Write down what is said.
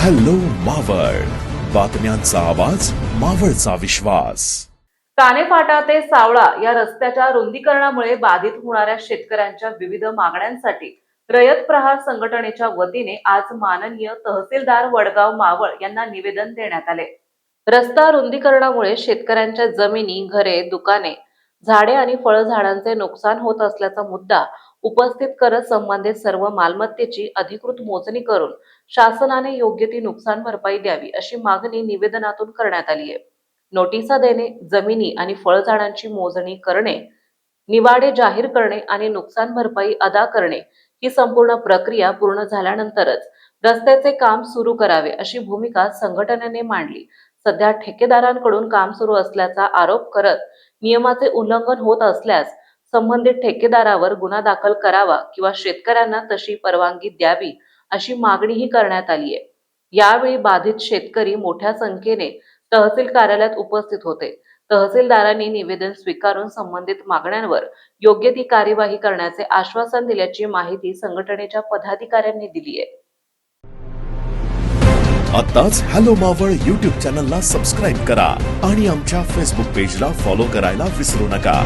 Hello Maval, बातम्यांचा आवाज, मावळचा विश्वास. कानेफाटा ते सावळा या रस्त्याच्या रुंदीकरणामुळे बाधित होणाऱ्या शेतकऱ्यांच्या विविध मागण्यांसाठी रयत प्रहार संघटनेच्या वतीने आज माननीय तहसीलदार वडगाव मावळ यांना निवेदन देण्यात आले. रस्ता रुंदीकरणामुळे शेतकऱ्यांच्या जमिनी, घरे, दुकाने, झाडे आणि फळझाडांचे नुकसान होत असल्याचा मुद्दा उपस्थित करत संबंधित सर्व मालमत्तेची अधिकृत मोजणी करून शासनाने योग्य ती नुकसान भरपाई द्यावी अशी मागणी निवेदनातून करण्यात आली आहे. नोटिसा देणे, जमिनी आणि फळझाडांची मोजणी करणे, निवाडे जाहीर करणे आणि नुकसान भरपाई अदा करणे ही संपूर्ण प्रक्रिया पूर्ण झाल्यानंतरच रस्त्याचे काम सुरू करावे अशी भूमिका संघटनेने मांडली. सध्या ठेकेदारांकडून काम सुरू असल्याचा आरोप करत नियमाचे उल्लंघन होत असल्यास संबंधित ठेकेदारावर गुन्हा दाखल करावा किंवा शेतकऱ्यांना तशी परवानगी द्यावी अशी मागणीही करण्यात आली आहे. यावेळी बाधित शेतकरी मोठ्या संख्येने तहसील कार्यालयात उपस्थित होते. तहसीलदारांनी निवेदन स्वीकारून संबंधित मागण्यांवर योग्य ती कार्यवाही करण्याचे आश्वासन दिल्याची माहिती संघटनेच्या पदाधिकाऱ्यांनी दिली आहे. आताच हॅलो मावळ YouTube चॅनलला सबस्क्राईब करा आणि आमच्या फेसबुक पेजला फॉलो करायला विसरू नका.